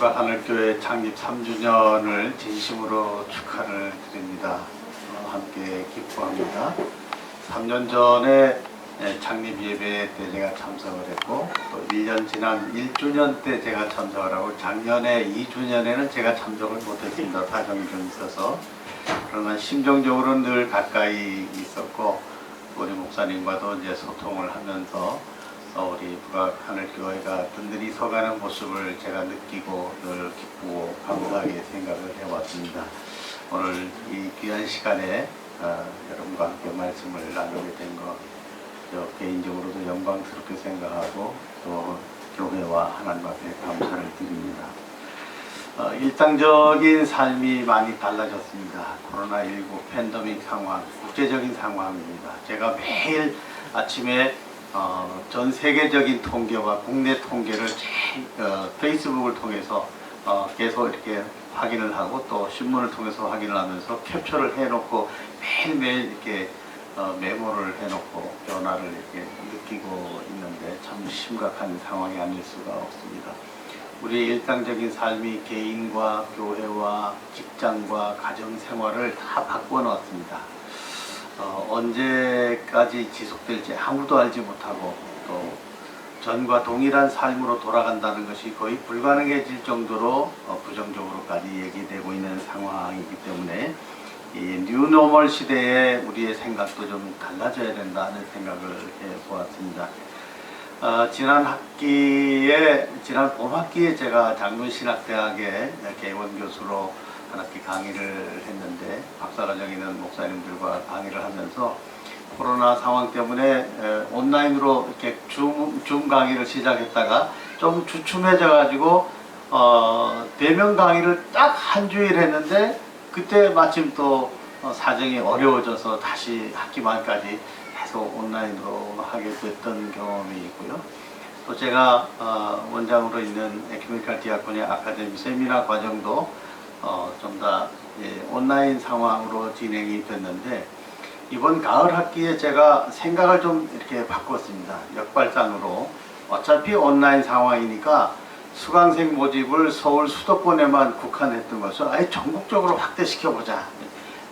북악하늘교회 창립 3주년을 진심으로 축하를 드립니다. 함께 기뻐합니다. 3년 전에 창립 예배 때 제가 참석을 했고, 또 1년 지난 1주년 때 제가 참석을 하고, 작년에 2주년에는 제가 참석을 못했습니다. 사정이 좀 있어서. 그러나 심정적으로는 늘 가까이 있었고, 우리 목사님과도 이제 소통을 하면서 우리 북악하늘교회가 든든히 서가는 모습을 제가 느끼고 늘 기쁘고 감사하게 생각을 해왔습니다. 오늘 이 귀한 시간에 여러분과 함께 말씀을 나누게 된 것, 개인적으로도 영광스럽게 생각하고 또 교회와 하나님 앞에 감사를 드립니다. 일상적인 삶이 많이 달라졌습니다. 코로나19 팬데믹 상황, 국제적인 상황입니다. 제가 매일 아침에 전 세계적인 통계와 국내 통계를 페이스북을 통해서 계속 이렇게 확인을 하고, 또 신문을 통해서 확인을 하면서 캡처를 해놓고 매일매일 이렇게 메모를 해놓고 변화를 이렇게 느끼고 있는데, 참 심각한 상황이 아닐 수가 없습니다. 우리의 일상적인 삶이 개인과 교회와 직장과 가정 생활을 다 바꿔놓았습니다. 언제까지 지속될지 아무도 알지 못하고, 또 전과 동일한 삶으로 돌아간다는 것이 거의 불가능해질 정도로 부정적으로까지 얘기되고 있는 상황이기 때문에 이 뉴노멀 시대에 우리의 생각도 좀 달라져야 된다는 생각을 해보았습니다. 지난 봄 학기에 제가 장문신학대학의 개원교수로 한 학기 강의를 했는데, 박사과정에 있는 목사님들과 강의를 하면서 코로나 상황 때문에 온라인으로 이렇게 줌 강의를 시작했다가 좀 주춤해져 가지고 대면 강의를 딱 한 주일 했는데, 그때 마침 또 사정이 어려워져서 다시 학기 말까지 계속 온라인으로 하게 됐던 경험이 있고요. 또 제가 원장으로 있는 에큐메니컬 디아코니 아카데미 세미나 과정도 좀 더 온라인 상황으로 진행이 됐는데, 이번 가을 학기에 제가 생각을 좀 이렇게 바꿨습니다. 역발상으로 어차피 온라인 상황이니까 수강생 모집을 서울 수도권에만 국한했던 것을 아예 전국적으로 확대시켜보자.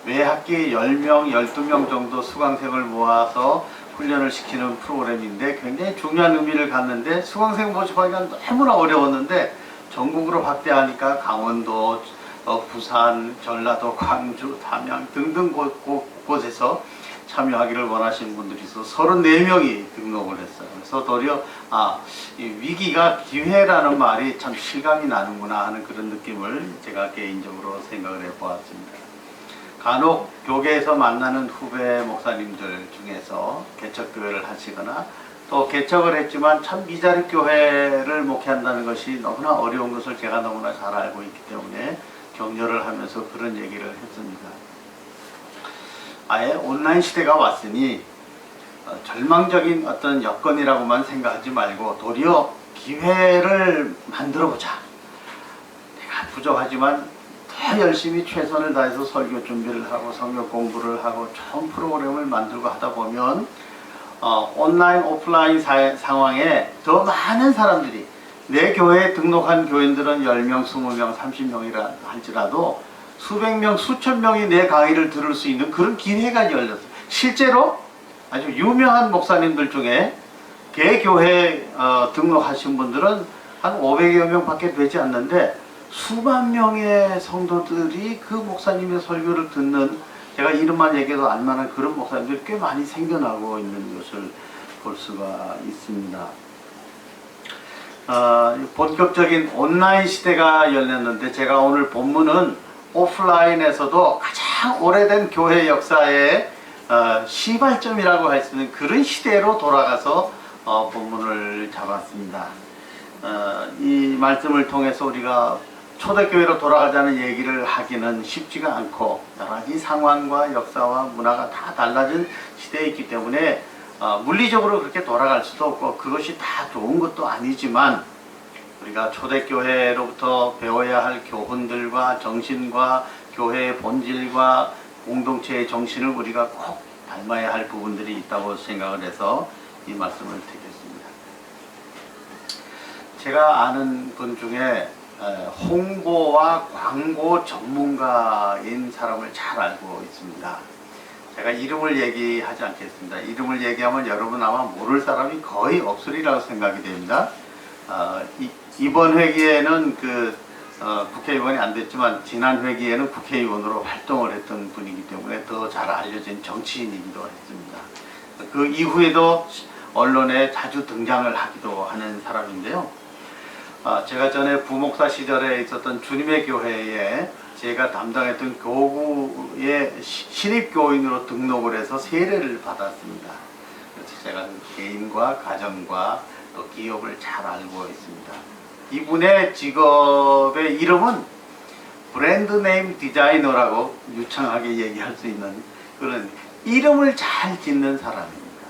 매 학기에 10명, 12명 정도 수강생을 모아서 훈련을 시키는 프로그램인데, 굉장히 중요한 의미를 갖는데, 수강생 모집하기가 너무나 어려웠는데 전국으로 확대하니까 강원도, 부산, 전라도, 광주, 담양 등등 곳곳에서 참여하기를 원하시는 분들이 있어 34명이 등록을 했어요. 그래서 도리어 이 위기가 기회라는 말이 참 실감이 나는구나 하는 그런 느낌을 제가 개인적으로 생각을 해보았습니다. 간혹 교계에서 만나는 후배 목사님들 중에서 개척교회를 하시거나, 또 개척을 했지만 참 미자립 교회를 목회한다는 것이 너무나 어려운 것을 제가 너무나 잘 알고 있기 때문에 격려를 하면서 그런 얘기를 했습니다. 아예 온라인 시대가 왔으니 절망적인 어떤 여건이라고만 생각하지 말고 도리어 기회를 만들어보자. 내가 부족하지만 더 열심히 최선을 다해서 설교 준비를 하고 성경 공부를 하고 좋은 프로그램을 만들고 하다 보면 온라인 오프라인 상황에 더 많은 사람들이, 내 교회에 등록한 교인들은 10명, 20명, 30명이라 할지라도 수백 명, 수천 명이 내 강의를 들을 수 있는 그런 기회가 열렸어요. 실제로 아주 유명한 목사님들 중에 개교회 등록하신 분들은 한 500여 명밖에 되지 않는데, 수만 명의 성도들이 그 목사님의 설교를 듣는, 제가 이름만 얘기해도 알만한 그런 목사님들이 꽤 많이 생겨나고 있는 것을 볼 수가 있습니다. 본격적인 온라인 시대가 열렸는데, 제가 오늘 본문은 오프라인에서도 가장 오래된 교회 역사의 시발점이라고 할 수 있는 그런 시대로 돌아가서 본문을 잡았습니다. 이 말씀을 통해서 우리가 초대교회로 돌아가자는 얘기를 하기는 쉽지가 않고, 여러 가지 상황과 역사와 문화가 다 달라진 시대에 있기 때문에 물리적으로 그렇게 돌아갈 수도 없고, 그것이 다 좋은 것도 아니지만, 우리가 초대교회로부터 배워야 할 교훈들과 정신과 교회의 본질과 공동체의 정신을 우리가 꼭 닮아야 할 부분들이 있다고 생각을 해서 이 말씀을 드리겠습니다. 제가 아는 분 중에 홍보와 광고 전문가인 사람을 잘 알고 있습니다. 제가 이름을 얘기하지 않겠습니다. 이름을 얘기하면 여러분 아마 모를 사람이 거의 없으리라고 생각이 됩니다. 이번 회기에는 국회의원이 안 됐지만 지난 회기에는 국회의원으로 활동을 했던 분이기 때문에 더 잘 알려진 정치인이기도 했습니다. 그 이후에도 언론에 자주 등장을 하기도 하는 사람인데요. 제가 전에 부목사 시절에 있었던 주님의 교회에 제가 담당했던 교구의 신입교인으로 등록을 해서 세례를 받았습니다. 그래서 제가 개인과 가정과 또 기업을 잘 알고 있습니다. 이분의 직업의 이름은 브랜드 네임 디자이너라고 유창하게 얘기할 수 있는 그런 이름을 잘 짓는 사람입니다.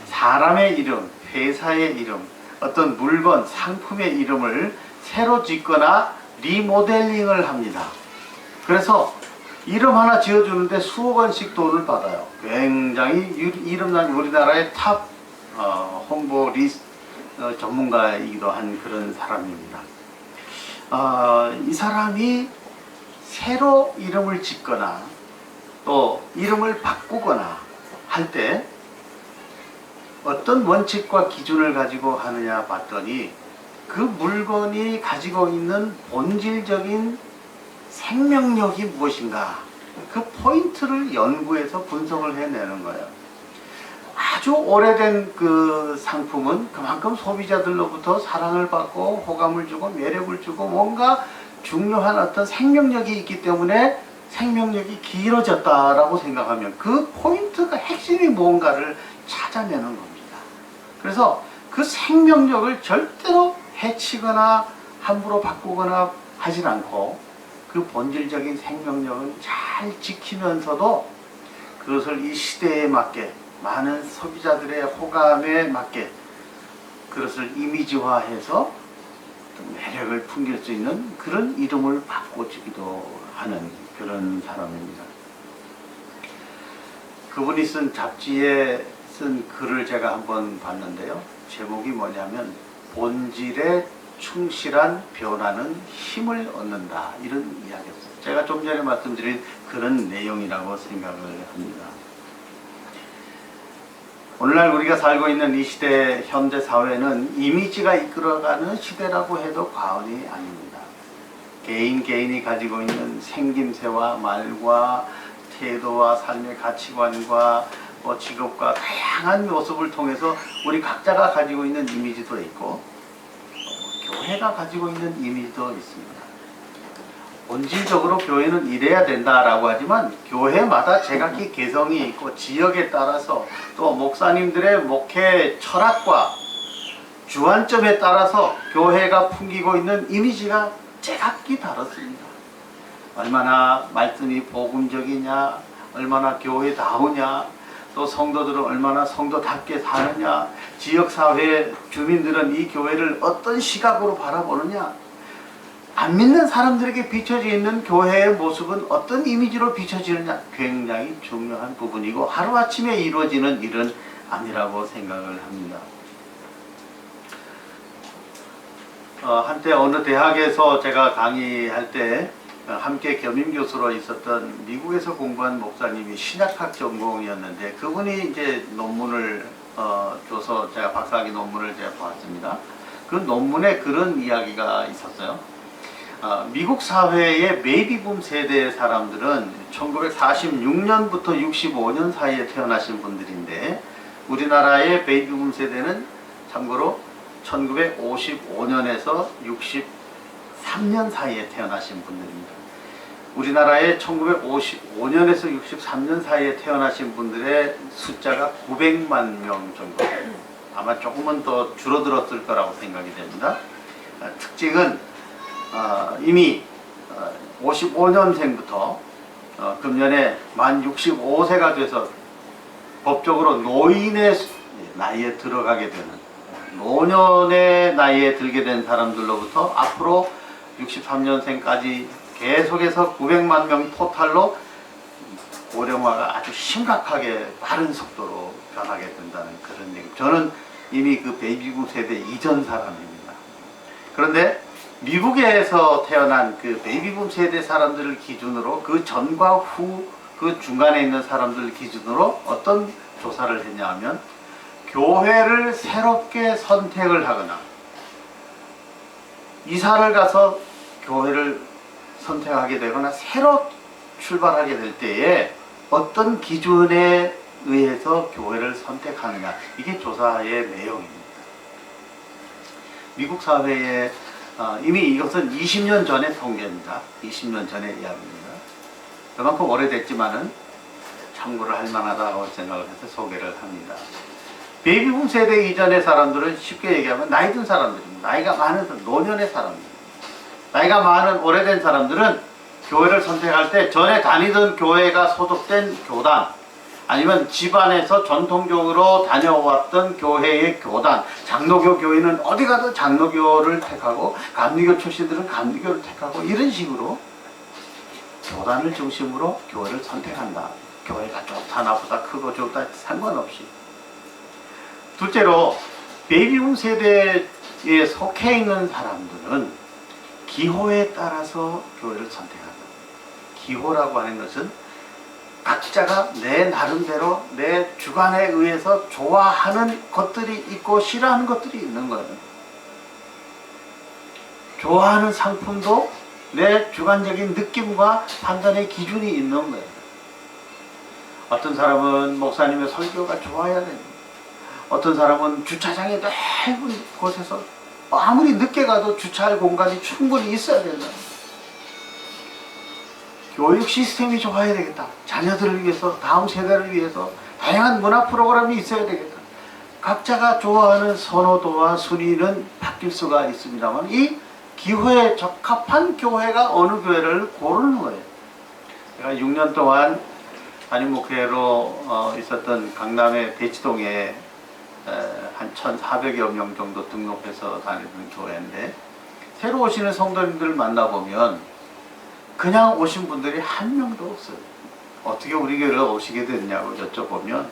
사람의 이름, 회사의 이름, 어떤 물건, 상품의 이름을 새로 짓거나 리모델링을 합니다. 그래서 이름 하나 지어주는데 수억 원씩 돈을 받아요. 굉장히 이름난 우리나라의 탑 홍보 전문가이기도 한 그런 사람입니다. 이 사람이 새로 이름을 짓거나 또 이름을 바꾸거나 할 때 어떤 원칙과 기준을 가지고 하느냐 봤더니 그 물건이 가지고 있는 본질적인 생명력이 무엇인가 그 포인트를 연구해서 분석을 해내는 거예요. 아주 오래된 그 상품은 그만큼 소비자들로부터 사랑을 받고 호감을 주고 매력을 주고 뭔가 중요한 어떤 생명력이 있기 때문에 생명력이 길어졌다라고 생각하면 그 포인트가 핵심이 뭔가를 찾아내는 겁니다. 그래서 그 생명력을 절대로 해치거나 함부로 바꾸거나 하진 않고 그 본질적인 생명력은 잘 지키면서도 그것을 이 시대에 맞게 많은 소비자들의 호감에 맞게 그것을 이미지화해서 매력을 풍길 수 있는 그런 이름을 바꿔주기도 하는 그런 사람입니다. 그분이 쓴 잡지에 쓴 글을 제가 한번 봤는데요. 제목이 뭐냐면 본질에 충실한 변화는 힘을 얻는다 이런 이야기였어요. 제가 좀 전에 말씀드린 그런 내용이라고 생각을 합니다. 오늘날 우리가 살고 있는 이 시대 현대 사회는 이미지가 이끌어가는 시대라고 해도 과언이 아닙니다. 개인이 가지고 있는 생김새와 말과 태도와 삶의 가치관과 직업과 다양한 모습을 통해서 우리 각자가 가지고 있는 이미지도 있고 교회가 가지고 있는 이미지도 있습니다. 본질적으로 교회는 이래야 된다라고 하지만 교회마다 제각기 개성이 있고 지역에 따라서 또 목사님들의 목회 철학과 주안점에 따라서 교회가 풍기고 있는 이미지가 제각기 다릅니다. 얼마나 말씀이 복음적이냐, 얼마나 교회다우냐, 또 성도들은 얼마나 성도답게 사느냐, 지역사회 주민들은 이 교회를 어떤 시각으로 바라보느냐, 안 믿는 사람들에게 비춰져 있는 교회의 모습은 어떤 이미지로 비춰지느냐 굉장히 중요한 부분이고 하루아침에 이루어지는 일은 아니라고 생각을 합니다. 한때 어느 대학에서 제가 강의할 때 함께 겸임교수로 있었던 미국에서 공부한 목사님이 신약학 전공이었는데 그분이 이제 논문을 줘서 제가 박사학위 논문을 제가 봤습니다. 그 논문에 그런 이야기가 있었어요. 미국 사회의 베이비붐 세대의 사람들은 1946년부터 65년 사이에 태어나신 분들인데 우리나라의 베이비붐 세대는 참고로 1955년에서 63년 사이에 태어나신 분들입니다. 우리나라의 1955년에서 63년 사이에 태어나신 분들의 숫자가 900만 명 정도, 아마 조금은 더 줄어들었을 거라고 생각이 됩니다. 특징은 이미 55년생부터 금년에 만 65세가 돼서 법적으로 노인의 나이에 들어가게 되는 노년의 나이에 들게 된 사람들로부터 앞으로 63년생까지 계속해서 900만 명 토탈로 고령화가 아주 심각하게 빠른 속도로 변하게 된다는 그런 얘기. 저는 이미 그 베이비붐 세대 이전 사람입니다. 그런데 미국에서 태어난 그 베이비붐 세대 사람들을 기준으로 그 전과 후 그 중간에 있는 사람들 기준으로 어떤 조사를 했냐 하면 교회를 새롭게 선택을 하거나 이사를 가서 교회를 선택하게 되거나 새로 출발하게 될 때에 어떤 기준에 의해서 교회를 선택하느냐, 이게 조사의 내용입니다. 미국 사회에 이미 이것은 20년 전의 통계입니다. 20년 전의 이야기입니다. 그만큼 오래됐지만은 참고를 할 만하다고 생각을 해서 소개를 합니다. 베이비붐 세대 이전의 사람들은 쉽게 얘기하면 나이 든 사람들입니다. 나이가 많은 노년의 사람들입니다. 나이가 많은 오래된 사람들은 교회를 선택할 때 전에 다니던 교회가 소속된 교단, 아니면 집안에서 전통적으로 다녀왔던 교회의 교단, 장로교 교회는 어디 가도 장로교를 택하고 감리교 출신들은 감리교를 택하고 이런 식으로 교단을 중심으로 교회를 선택한다. 교회가 좋다 나쁘다 크고 좋다 상관없이. 둘째로 베이비붐 세대에 속해 있는 사람들은 기호에 따라서 교회를 선택한다. 기호라고 하는 것은 각자가 내 나름대로 내 주관에 의해서 좋아하는 것들이 있고 싫어하는 것들이 있는 거예요. 좋아하는 상품도 내 주관적인 느낌과 판단의 기준이 있는 거예요. 어떤 사람은 목사님의 설교가 좋아야 됩니다. 어떤 사람은 주차장이 넓은 곳에서 아무리 늦게 가도 주차할 공간이 충분히 있어야 된다. 교육 시스템이 좋아야 되겠다. 자녀들을 위해서, 다음 세대를 위해서 다양한 문화 프로그램이 있어야 되겠다. 각자가 좋아하는 선호도와 순위는 바뀔 수가 있습니다만 이 기호에 적합한 교회가 어느 교회를 고르는 거예요. 제가 6년 동안 담임 목회로 있었던 강남의 대치동에 한 1,400여 명 정도 등록해서 다니는 교회인데, 새로 오시는 성도님들을 만나보면 그냥 오신 분들이 한 명도 없어요. 어떻게 우리 교회를 오시게 됐냐고 여쭤보면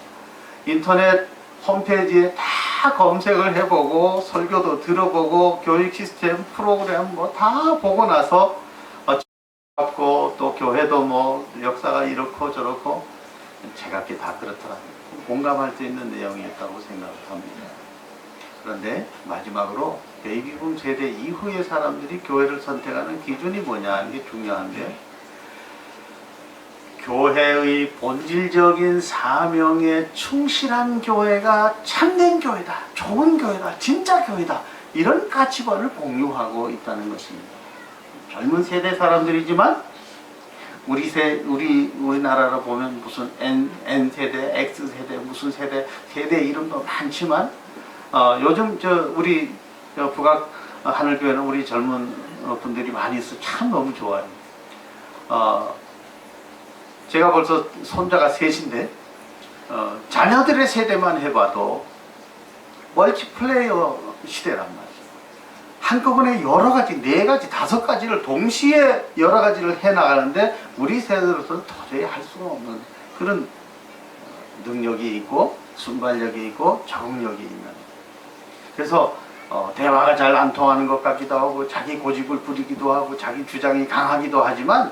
인터넷 홈페이지에 다 검색을 해보고 설교도 들어보고 교육 시스템 프로그램 뭐 다 보고 나서 또 교회도 뭐 역사가 이렇고 저렇고 제각기 다 그렇더라고요. 공감할 수 있는 내용이었다고 생각을 합니다. 그런데 마지막으로 베이비붐 세대 이후의 사람들이 교회를 선택하는 기준이 뭐냐, 이게 중요한데, 교회의 본질적인 사명에 충실한 교회가 참된 교회다, 좋은 교회다, 진짜 교회다, 이런 가치관을 공유하고 있다는 것입니다. 젊은 세대 사람들이지만 우리나라로 보면 무슨 N세대, X세대, 무슨 세대 이름도 많지만 요즘 우리 북악 하늘교회는 우리 젊은 분들이 많이 있어 참 너무 좋아요. 제가 벌써 손자가 셋인데 자녀들의 세대만 해봐도 멀티플레이어 시대란 말이에요. 한꺼번에 여러 가지, 4가지, 5가지를 동시에 여러 가지를 해나가는데 우리 세대로서는 도저히 할 수가 없는 그런 능력이 있고 순발력이 있고 적응력이 있는. 그래서 대화가 잘 안 통하는 것 같기도 하고 자기 고집을 부리기도 하고 자기 주장이 강하기도 하지만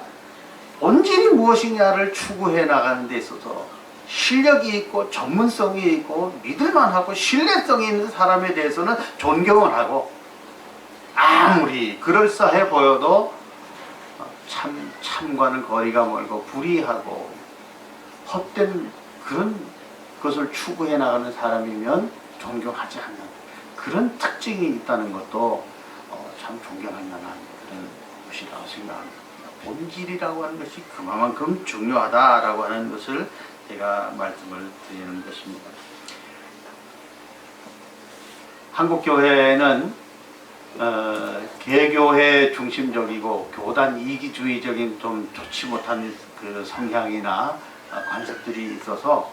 본질이 무엇이냐를 추구해 나가는 데 있어서 실력이 있고 전문성이 있고 믿을만하고 신뢰성이 있는 사람에 대해서는 존경을 하고, 아무리 그럴싸해 보여도 참과는 거리가 멀고 불의하고 헛된 그런 것을 추구해 나가는 사람이면 존경하지 않는 그런 특징이 있다는 것도 참 존경할 만한 그런 것이라고 생각합니다. 본질이라고 하는 것이 그만큼 중요하다라고 하는 것을 제가 말씀을 드리는 것입니다. 한국교회는 개교회 중심적이고 교단 이기주의적인 좀 좋지 못한 그 성향이나 관습들이 있어서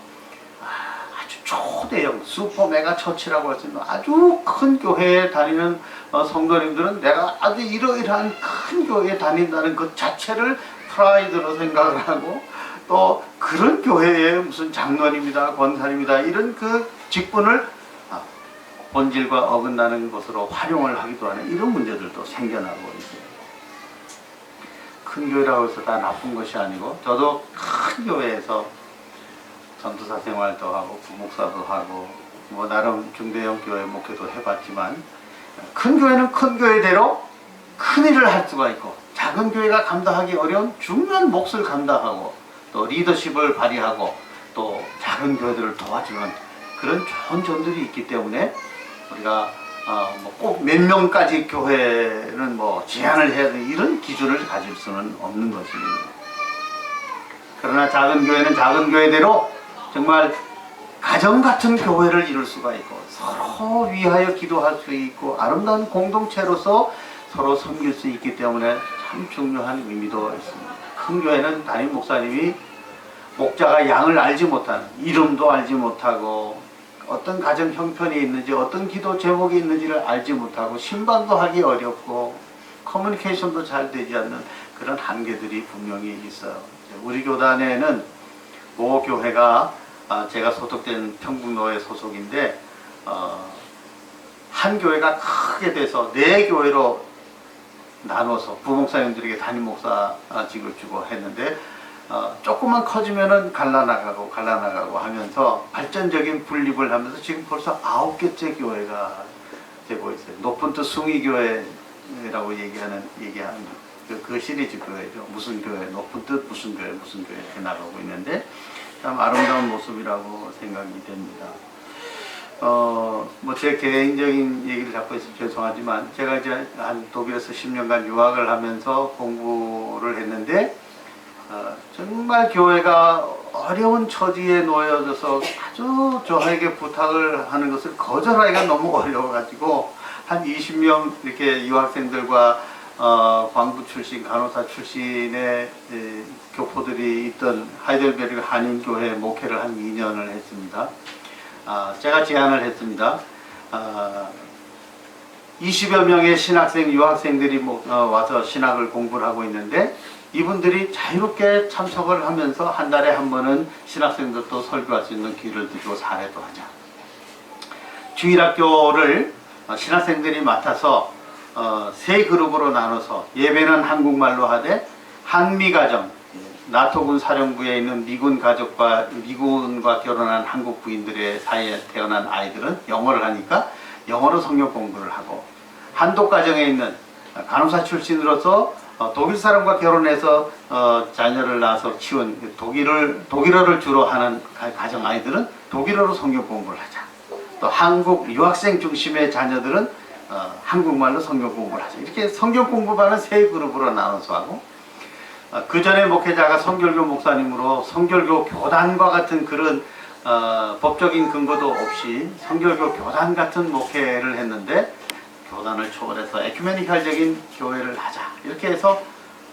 아주 초대형 슈퍼 메가 처치라고 할 수 있는 아주 큰 교회에 다니는 성도님들은 내가 아주 이러이러한 큰 교회에 다닌다는 것 자체를 프라이드로 생각을 하고, 또 그런 교회에 무슨 장로님이다 권사님이다 이런 그 직분을 본질과 어긋나는 것으로 활용을 하기도 하는 이런 문제들도 생겨나고 있어요. 큰 교회라고 해서 다 나쁜 것이 아니고, 저도 큰 교회에서 전도사 생활도 하고 부목사도 하고 뭐 나름 중대형 교회 목회도 해봤지만, 큰 교회는 큰 교회대로 큰 일을 할 수가 있고, 작은 교회가 감당하기 어려운 중요한 몫을 감당하고 또 리더십을 발휘하고 또 작은 교회들을 도와주는 그런 좋은 점들이 있기 때문에 우리가 뭐 꼭 몇 명까지 교회는 뭐 제한을 해야 되는 이런 기준을 가질 수는 없는 것입니다. 그러나 작은 교회는 작은 교회대로 정말 가정 같은 교회를 이룰 수가 있고, 서로 위하여 기도할 수 있고, 아름다운 공동체로서 서로 섬길 수 있기 때문에 참 중요한 의미도 있습니다. 큰 교회는 담임 목사님이 목자가 양을 알지 못하는, 이름도 알지 못하고 어떤 가정 형편이 있는지 어떤 기도 제목이 있는지를 알지 못하고 신방도 하기 어렵고 커뮤니케이션도 잘 되지 않는 그런 한계들이 분명히 있어요. 우리 교단에는 모 교회가 제가 소속된 평북노회 소속인데 한 교회가 크게 돼서 4교회로 나눠서 부목사님들에게 담임 목사직을 주고 했는데, 조금만 커지면은 갈라나가고 하면서 발전적인 분립을 하면서 지금 벌써 9개째 교회가 되고 있어요. 높은 뜻 숭의교회라고 얘기하는 그 시리즈 교회죠. 무슨 교회, 높은 뜻 무슨 교회 이렇게 나가고 있는데 참 아름다운 모습이라고 생각이 됩니다. 뭐 제 개인적인 얘기를 자꾸 해서 죄송하지만, 제가 이제 한 독일에서 10년간 유학을 하면서 공부를 했는데, 정말 교회가 어려운 처지에 놓여져서 아주 저에게 부탁을 하는 것을 거절하기가 너무 어려워가지고, 한 20명 이렇게 유학생들과 광부 출신, 간호사 출신의 교포들이 있던 하이델베르그 한인교회 목회를 한 2년을 했습니다. 제가 제안을 했습니다. 20여 명의 신학생, 유학생들이 와서 신학을 공부를 하고 있는데, 이분들이 자유롭게 참석을 하면서 한 달에 한 번은 신학생들도 설교할 수 있는 기회를 드리고 사례도 하자. 주일학교를 신학생들이 맡아서 3그룹으로 나눠서 예배는 한국말로 하되, 한미가정, 나토군 사령부에 있는 미군과 결혼한 한국 부인들의 사이에 태어난 아이들은 영어를 하니까 영어로 성경 공부를 하고, 한독가정에 있는 간호사 출신으로서 독일 사람과 결혼해서 자녀를 낳아서 키운 독일어를 주로 하는 가정 아이들은 독일어로 성경 공부를 하자. 또 한국 유학생 중심의 자녀들은 한국말로 성경 공부를 하자. 이렇게 성경 공부반은 3그룹으로 나눠서 하고, 그 전에 목회자가 성결교 목사님으로 성결교 교단과 같은 그런 법적인 근거도 없이 성결교 교단 같은 목회를 했는데, 교단을 초월해서 에큐메니칼적인 교회를 하자. 이렇게 해서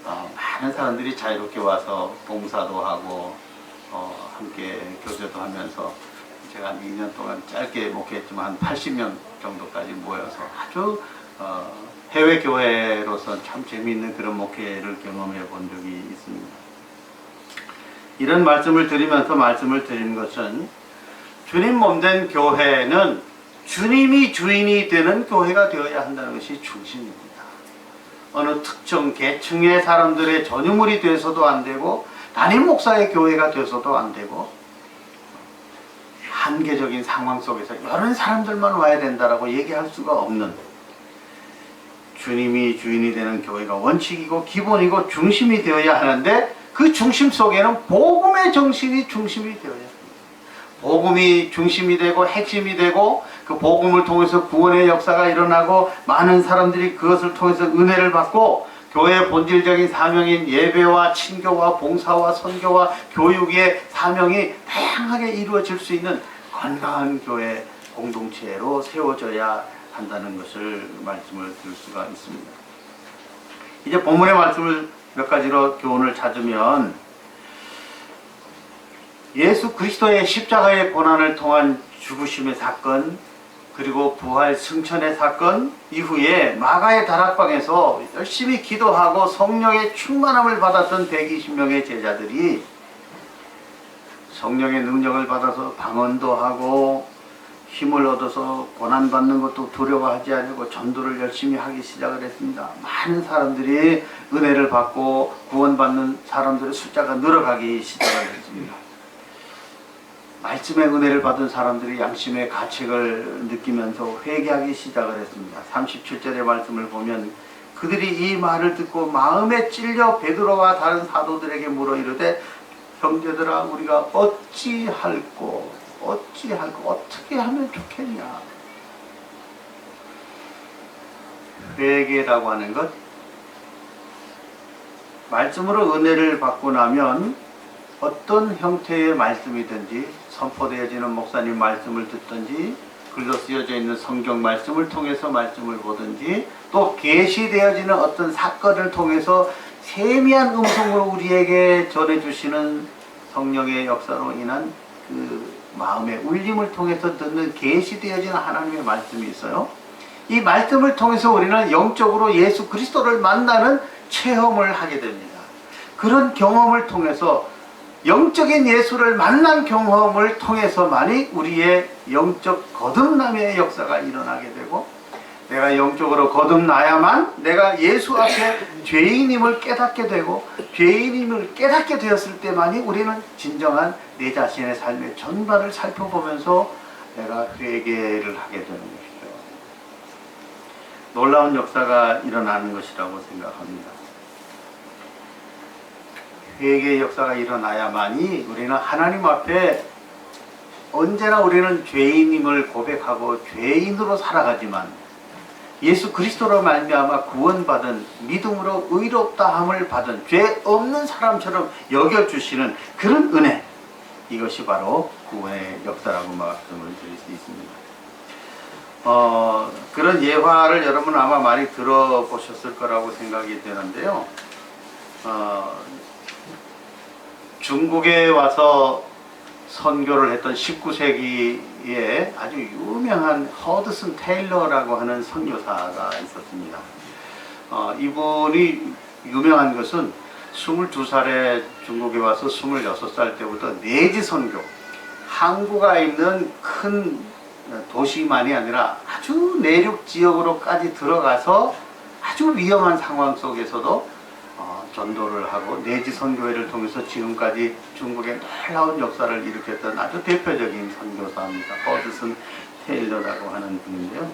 많은 사람들이 자유롭게 와서 봉사도 하고 함께 교제도 하면서, 제가 한 2년 동안 짧게 목회했지만 한 80명 정도까지 모여서 아주 해외 교회로서 참 재미있는 그런 목회를 경험해 본 적이 있습니다. 이런 말씀을 드리면서 말씀을 드리는 것은, 주님 몸된 교회는 주님이 주인이 되는 교회가 되어야 한다는 것이 중심입니다. 어느 특정 계층의 사람들의 전유물이 돼서도 안 되고, 담임 목사의 교회가 돼서도 안 되고, 한계적인 상황 속에서 이런 사람들만 와야 된다라고 얘기할 수가 없는, 주님이 주인이 되는 교회가 원칙이고 기본이고 중심이 되어야 하는데, 그 중심 속에는 복음의 정신이 중심이 되어야 합니다. 복음이 중심이 되고 핵심이 되고, 그 복음을 통해서 구원의 역사가 일어나고 많은 사람들이 그것을 통해서 은혜를 받고, 교회의 본질적인 사명인 예배와 친교와 봉사와 선교와 교육의 사명이 다양하게 이루어질 수 있는 건강한 교회 공동체로 세워져야 한다는 것을 말씀을 드릴 수가 있습니다. 이제 본문의 말씀을 몇 가지로 교훈을 찾으면, 예수 그리스도의 십자가의 고난을 통한 죽으심의 사건, 그리고 부활 승천의 사건 이후에 마가의 다락방에서 열심히 기도하고 성령의 충만함을 받았던 120명의 제자들이 성령의 능력을 받아서 방언도 하고 힘을 얻어서 고난받는 것도 두려워하지 않고 전도를 열심히 하기 시작을 했습니다. 많은 사람들이 은혜를 받고 구원받는 사람들의 숫자가 늘어가기 시작을 했습니다. 말씀의 은혜를 받은 사람들이 양심의 가책을 느끼면서 회개하기 시작을 했습니다. 37절의 말씀을 보면 그들이 이 말을 듣고 마음에 찔려 베드로와 다른 사도들에게 물어 이르되 형제들아 우리가 어찌할꼬 어떻게 하면 좋겠냐. 회개라고 하는 것, 말씀으로 은혜를 받고 나면 어떤 형태의 말씀이든지 선포되어지는 목사님 말씀을 듣든지 글로 쓰여져 있는 성경 말씀을 통해서 말씀을 보든지 또 계시되어지는 어떤 사건을 통해서 세미한 음성으로 우리에게 전해주시는 성령의 역사로 인한 그 마음의 울림을 통해서 듣는 계시되어지는 하나님의 말씀이 있어요. 이 말씀을 통해서 우리는 영적으로 예수 그리스도를 만나는 체험을 하게 됩니다. 그런 경험을 통해서 영적인 예수를 만난 경험을 통해서만이 우리의 영적 거듭남의 역사가 일어나게 되고 내가 영적으로 거듭나야만 내가 예수 앞에 죄인임을 깨닫게 되고 죄인임을 깨닫게 되었을 때만이 우리는 진정한 내 자신의 삶의 전반을 살펴보면서 내가 회개를 하게 되는 것이죠. 놀라운 역사가 일어나는 것이라고 생각합니다. 회개의 역사가 일어나야만이 우리는 하나님 앞에 언제나 우리는 죄인임을 고백하고 죄인으로 살아가지만 예수 그리스도로 말미암아 구원받은 믿음으로 의롭다함을 받은 죄 없는 사람처럼 여겨주시는 그런 은혜, 이것이 바로 구원의 역사라고 말씀을 드릴 수 있습니다. 그런 예화를 여러분 아마 많이 들어보셨을 거라고 생각이 되는데요. 중국에 와서 선교를 했던 19세기에 아주 유명한 허드슨 테일러라고 하는 선교사가 있었습니다. 이분이 유명한 것은 22살에 중국에 와서 26살 때부터 내지 선교, 항구가 있는 큰 도시만이 아니라 아주 내륙 지역으로까지 들어가서 아주 위험한 상황 속에서도 전도를 하고 내지 선교회를 통해서 지금까지 중국의 놀라운 역사를 일으켰던 아주 대표적인 선교사입니다. 허드슨 테일러라고 하는 분인데요.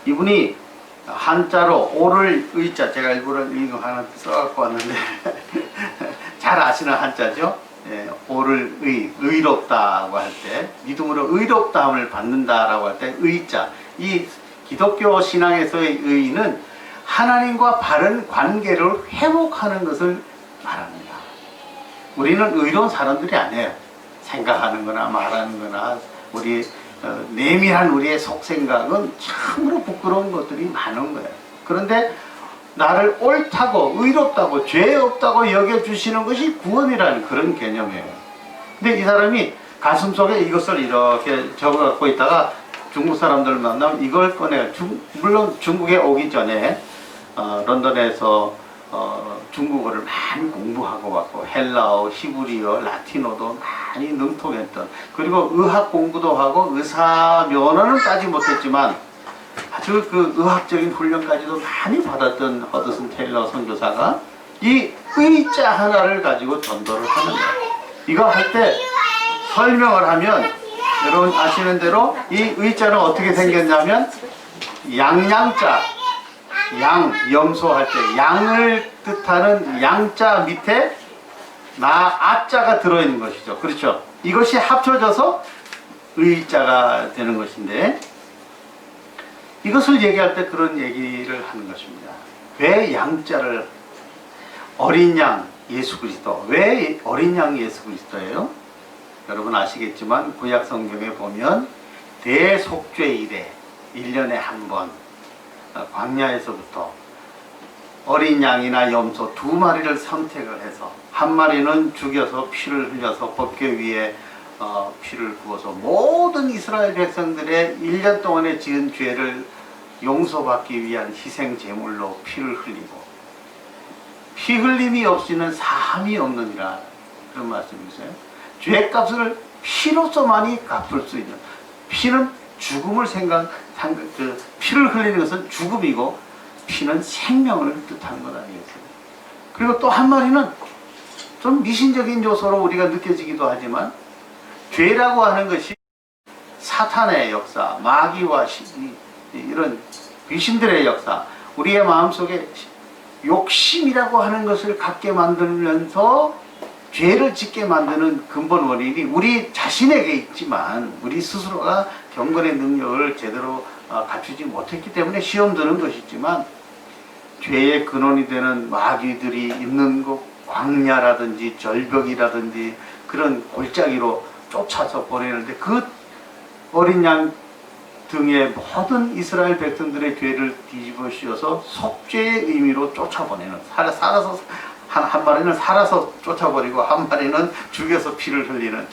이분이 한자로 오를 의자, 제가 일부러 이거 하나 써갖고 왔는데 잘 아시는 한자죠. 오를 의롭다고 할 때, 믿음으로 의롭다함을 받는다라고 할 때 의자, 이 기독교 신앙에서의 의는 하나님과 바른 관계를 회복하는 것을 말합니다. 우리는 의로운 사람들이 아니에요. 생각하는 거나 말하는 거나 우리 내밀한 우리의 속생각은 참으로 부끄러운 것들이 많은 거예요. 그런데 나를 옳다고 의롭다고 죄 없다고 여겨주시는 것이 구원이라는 그런 개념이에요. 근데 이 사람이 가슴속에 이것을 이렇게 적어갖고 있다가 중국 사람들 만나면 이걸 꺼내요. 물론 중국에 오기 전에 런던에서 중국어를 많이 공부하고 왔고 헬라어, 히브리어, 라틴어도 많이 능통했던, 그리고 의학 공부도 하고 의사 면허는 따지 못했지만 아주 그 의학적인 훈련까지도 많이 받았던 허드슨 테일러 선교사가 이 의자 하나를 가지고 전도를 하는 거예요. 이거 할 때 설명을 하면 여러분 아시는 대로 이 의자는 어떻게 생겼냐면 양양자, 양, 염소할 때 양을 뜻하는 양자 밑에 아자가 들어있는 것이죠. 그렇죠? 이것이 합쳐져서 의자가 되는 것인데, 이것을 얘기할 때 그런 얘기를 하는 것입니다. 왜 양자를, 어린 양 예수 그리스도, 왜 어린 양 예수 그리스도예요? 여러분 아시겠지만 구약 성경에 보면 대속죄일에 1년에 한 번 광야에서부터 어린 양이나 염소 2마리를 선택을 해서 한 마리는 죽여서 피를 흘려서 법궤 위에 피를 부어서 모든 이스라엘 백성들의 1년 동안에 지은 죄를 용서받기 위한 희생 제물로 피를 흘리고, 피 흘림이 없이는 사함이 없느니라, 그런 말씀이세요. 죄값을 피로서만이 갚을 수 있는, 피는 죽음을 피를 흘리는 것은 죽음이고 피는 생명을 뜻하는 것 아니겠어요? 그리고 또 한 마리는 좀 미신적인 요소로 우리가 느껴지기도 하지만 죄라고 하는 것이 사탄의 역사, 마귀와 이런 귀신들의 역사, 우리의 마음속에 욕심이라고 하는 것을 갖게 만들면서 죄를 짓게 만드는 근본 원인이 우리 자신에게 있지만 우리 스스로가 경건의 능력을 제대로 갖추지 못했기 때문에 시험 드는 것이지만 죄의 근원이 되는 마귀들이 있는 곳, 광야라든지 절벽이라든지 그런 골짜기로 쫓아서 보내는데 그 어린 양 등의 모든 이스라엘 백성들의 죄를 뒤집어 씌워서 속죄의 의미로 쫓아보내는, 살아서 한 마리는 살아서 쫓아버리고 한 마리는 죽여서 피를 흘리는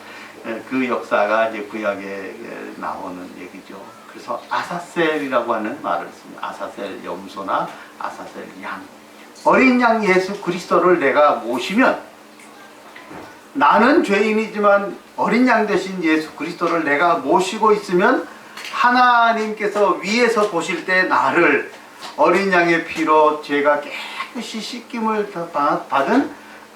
그 역사가 이제 구약에 나오는 얘기죠. 그래서 아사셀이라고 하는 말을 씁니다. 아사셀 염소나 아사셀 양. 어린 양 예수 그리스도를 내가 모시면 나는 죄인이지만 어린 양 대신 예수 그리스도를 내가 모시고 있으면 하나님께서 위에서 보실 때 나를 어린 양의 피로 죄가 깨끗이 씻김을 받은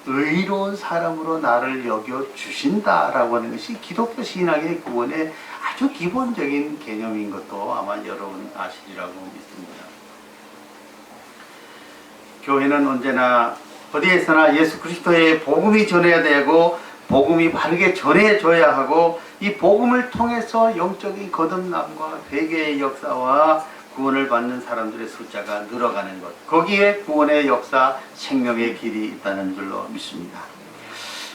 의로운 사람으로 나를 여겨주신다라고 하는 것이 기독교 신앙의 구원의 아주 기본적인 개념인 것도 아마 여러분 아시리라고 믿습니다. 교회는 언제나 어디에서나 예수 그리스도의 복음이 전해야 되고 복음이 바르게 전해져야 하고 이 복음을 통해서 영적인 거듭남과 회개의 역사와 구원을 받는 사람들의 숫자가 늘어가는 것, 거기에 구원의 역사, 생명의 길이 있다는 줄로 믿습니다.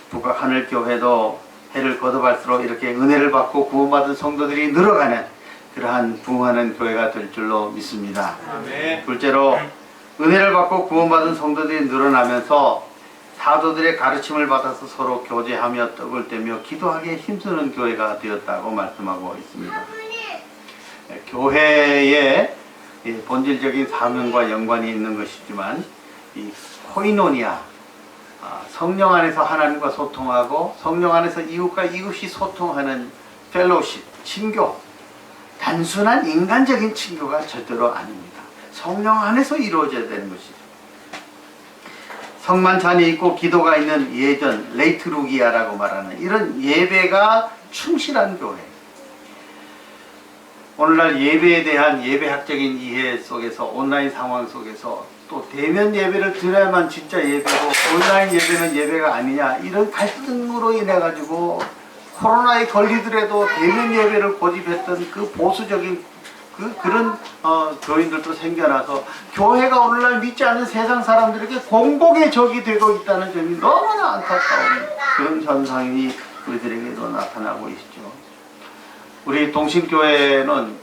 북악 하늘교회도 해를 거듭할수록 이렇게 은혜를 받고 구원받은 성도들이 늘어가는 그러한 부흥하는 교회가 될 줄로 믿습니다. 아멘. 둘째로 은혜를 받고 구원받은 성도들이 늘어나면서 사도들의 가르침을 받아서 서로 교제하며 떡을 떼며 기도하기에 힘쓰는 교회가 되었다고 말씀하고 있습니다. 교회의 본질적인 사명과 연관이 있는 것이지만 이 코이노니아, 성령 안에서 하나님과 소통하고 성령 안에서 이웃과 이웃이 소통하는 펠로우십, 친교, 단순한 인간적인 친교가 절대로 아닙니다. 성령 안에서 이루어져야 되는 것이죠. 성만찬이 있고 기도가 있는 예전, 레이트루기아라고 말하는 이런 예배가 충실한 교회. 오늘날 예배에 대한 예배학적인 이해 속에서 온라인 상황 속에서 또 대면 예배를 드려야만 진짜 예배고 온라인 예배는 예배가 아니냐 이런 갈등으로 인해 가지고 코로나에 걸리더라도 대면 예배를 고집했던 그 보수적인 그런 교인들도 생겨나서 교회가 오늘날 믿지 않는 세상 사람들에게 공복의 적이 되고 있다는 점이 너무나 안타까운 그런 현상이 우리들에게도 나타나고 있죠. 우리 동신교회는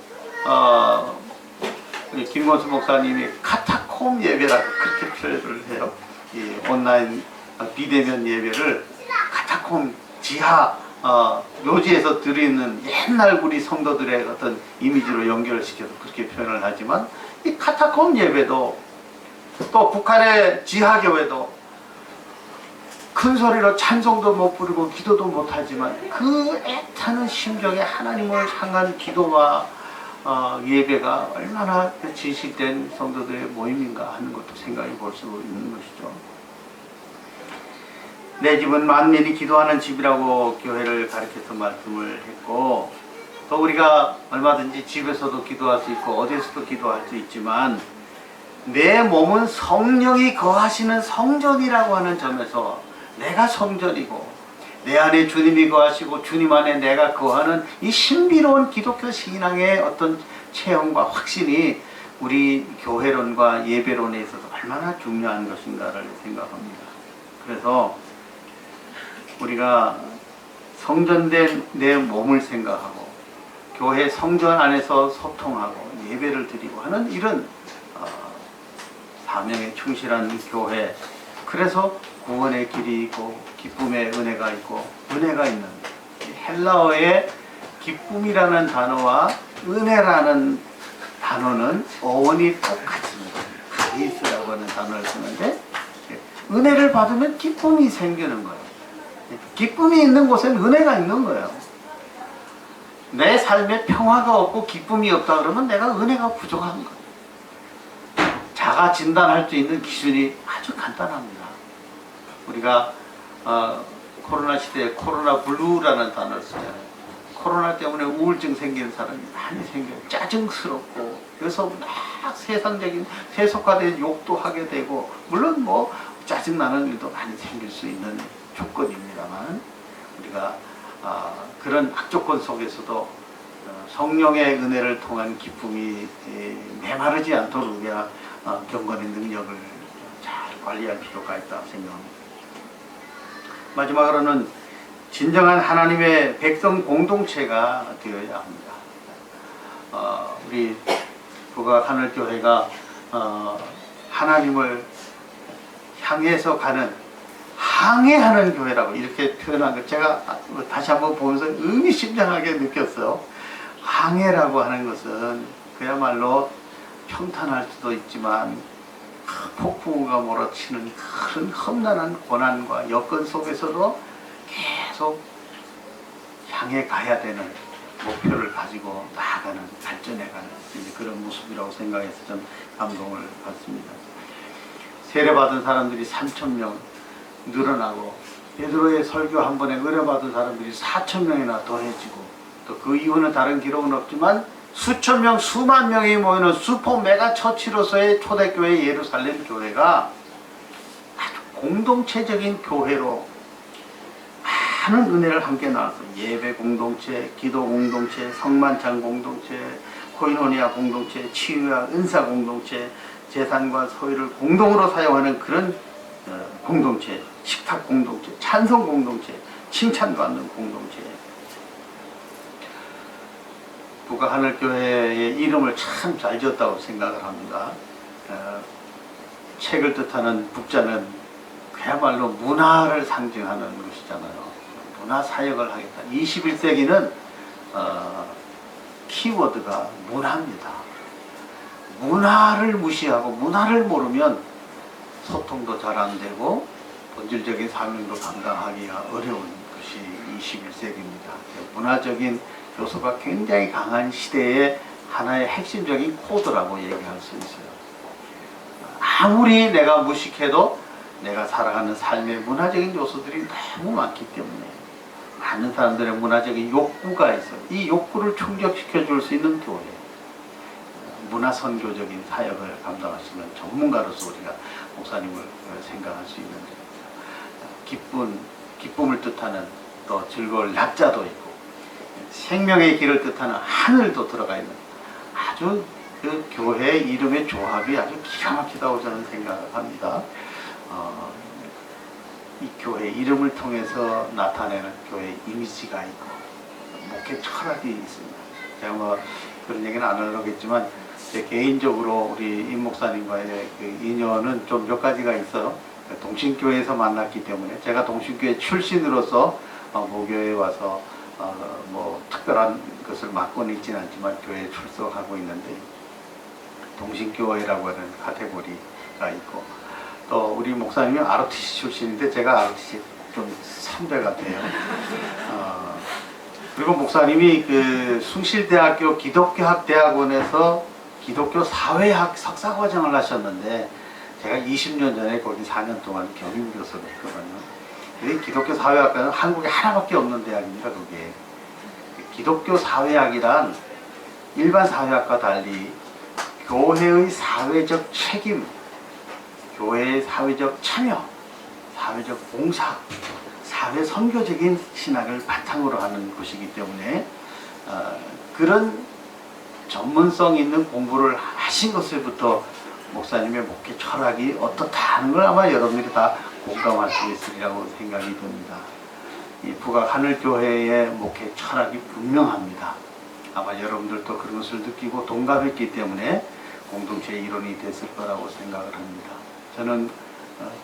김건수 목사님이 카타콤 예배라고 그렇게 표현을 해요. 이 온라인 비대면 예배를 카타콤 지하 묘지에서 드리는 옛날 우리 성도들의 어떤 이미지로 연결시켜서 그렇게 표현을 하지만 이 카타콤 예배도 또 북한의 지하교회도 큰 소리로 찬송도 못 부르고 기도도 못 하지만 그 애타는 심정에 하나님을 향한 기도와 예배가 얼마나 진실된 성도들의 모임인가 하는 것도 생각해 볼 수 있는 것이죠. 내 집은 만민이 기도하는 집이라고 교회를 가르쳐서 말씀을 했고 또 우리가 얼마든지 집에서도 기도할 수 있고 어디에서도 기도할 수 있지만 내 몸은 성령이 거하시는 성전이라고 하는 점에서 내가 성전이고 내 안에 주님이 거하시고 주님 안에 내가 거하는 이 신비로운 기독교 신앙의 어떤 체험과 확신이 우리 교회론과 예배론에 있어서 얼마나 중요한 것인가를 생각합니다. 그래서 우리가 성전된 내 몸을 생각하고 교회 성전 안에서 소통하고 예배를 드리고 하는 이런 사명에 충실한 교회, 그래서 구원의 길이 있고 기쁨의 은혜가 있고 은혜가 있는 헬라어의 기쁨이라는 단어와 은혜라는 단어는 어원이 똑같습니다. 가리스라고 하는 단어를 쓰는데 은혜를 받으면 기쁨이 생기는 거예요. 기쁨이 있는 곳엔 은혜가 있는 거예요. 내 삶에 평화가 없고 기쁨이 없다 그러면 내가 은혜가 부족한 거예요. 자가 진단할 수 있는 기준이 아주 간단합니다. 우리가 코로나 시대에 코로나 블루라는 단어를 쓰잖아요. 코로나 때문에 우울증 생기는 사람이 많이 생겨요. 짜증스럽고 그래서 막 세상적인 세속화된 욕도 하게 되고, 물론 뭐 짜증나는 일도 많이 생길 수 있는 조건입니다만, 우리가 그런 악조건 속에서도 성령의 은혜를 통한 기쁨이 메마르지 않도록 우리가 경건의 능력을 잘 관리할 필요가 있다고 생각합니다. 마지막으로는 진정한 하나님의 백성 공동체가 되어야 합니다. 우리 북악하늘교회가 하나님을 향해서 가는, 항해하는 교회라고 이렇게 표현한 걸 제가 다시 한번 보면서 의미심장하게 느꼈어요. 항해라고 하는 것은 그야말로 평탄할 수도 있지만 폭풍우가 몰아치는 큰 험난한 고난과 여건 속에서도 계속 향해 가야 되는 목표를 가지고 나아가는, 발전해가는 그런 모습이라고 생각해서 좀 감동을 받습니다. 세례받은 사람들이 3,000명 늘어나고, 베드로의 설교 한 번에 의뢰받은 사람들이 4,000명이나 더해지고, 또 그 이후는 다른 기록은 없지만 수천 명, 수만 명이 모이는 슈퍼 메가 처치로서의 초대교회 예루살렘 교회가 아주 공동체적인 교회로 많은 은혜를 함께 나눠서 예배 공동체, 기도 공동체, 성만찬 공동체, 코이노니아 공동체, 치유와 은사 공동체, 재산과 소유를 공동으로 사용하는 그런 공동체, 식탁 공동체, 찬송 공동체, 칭찬받는 공동체. 북악하늘교회의 이름을 참 잘 지었다고 생각을 합니다. 책을 뜻하는 북자는 그야말로 문화를 상징하는 것이잖아요. 문화 사역을 하겠다. 21세기는 키워드가 문화입니다. 문화를 무시하고 문화를 모르면 소통도 잘 안 되고 본질적인 사명도 감당하기가 어려운 것이 21세기입니다. 문화적인 요소가 굉장히 강한 시대의 하나의 핵심적인 코드라고 얘기할 수 있어요. 아무리 내가 무식해도 내가 살아가는 삶의 문화적인 요소들이 너무 많기 때문에 많은 사람들의 문화적인 욕구가 있어요. 이 욕구를 충족시켜 줄 수 있는 교회, 문화 선교적인 사역을 감당하시는 전문가로서 우리가 목사님을 생각할 수 있는데, 기쁨을 뜻하는 또 즐거울 약자도 있고 생명의 길을 뜻하는 하늘도 들어가 있는 아주 그 교회 이름의 조합이 아주 기가 막히다고 저는 생각을 합니다. 이 교회 이름을 통해서 나타내는 교회 이미지가 있고 목회 철학이 있습니다. 제가 뭐 그런 얘기는 안 하려겠지만 제 개인적으로 우리 임 목사님과의 그 인연은 좀 몇 가지가 있어요. 동신교회에서 만났기 때문에 제가 동신교회 출신으로서 모교에 와서 뭐 특별한 것을 맡고는 있지는 않지만 교회에 출석하고 있는데, 동신교회라고 하는 카테고리가 있고, 또 우리 목사님이 ROTC 출신인데 제가 ROTC 좀 선배 같아요. 그리고 목사님이 그 숭실대학교 기독교학대학원에서 기독교 사회학 석사과정을 하셨는데, 제가 20년 전에 거기 4년 동안 경임교수를 했거든요. 기독교 사회학과는 한국에 하나밖에 없는 대학입니다. 그게 기독교 사회학이란 일반 사회학과 달리 교회의 사회적 책임, 교회의 사회적 참여, 사회적 봉사, 사회 선교적인 신학을 바탕으로 하는 곳이기 때문에 그런 전문성 있는 공부를 하신 것을부터 목사님의 목회 철학이 어떻다 하는 걸 아마 여러분들이 다 공감할 수 있으리라고 생각이 듭니다. 이 북악하늘교회의 목회 철학이 분명합니다. 아마 여러분들도 그런 것을 느끼고 동감했기 때문에 공동체의 일원이 됐을 거라고 생각을 합니다. 저는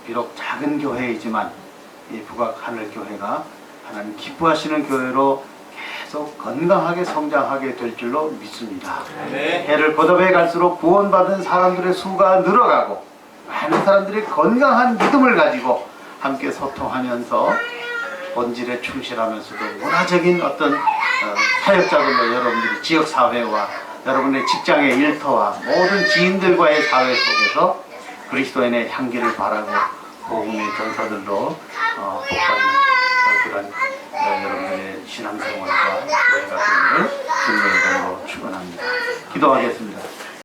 비록 작은 교회이지만 이 북악하늘교회가 하나님 기뻐하시는 교회로 계속 건강하게 성장하게 될 줄로 믿습니다. 네. 해를 거듭해 갈수록 구원받은 사람들의 수가 늘어가고 많은 사람들이 건강한 믿음을 가지고 함께 소통하면서 본질에 충실하면서도 문화적인 어떤 사역자들로 여러분들이 지역사회와 여러분의 직장의 일터와 모든 지인들과의 사회 속에서 그리스도인의 향기를 바라고 복음의 전사들로 복받는 그런 여러분들의 신앙생활과 교회가 되기를 주님의 이름으로 축원합니다. 기도하겠습니다.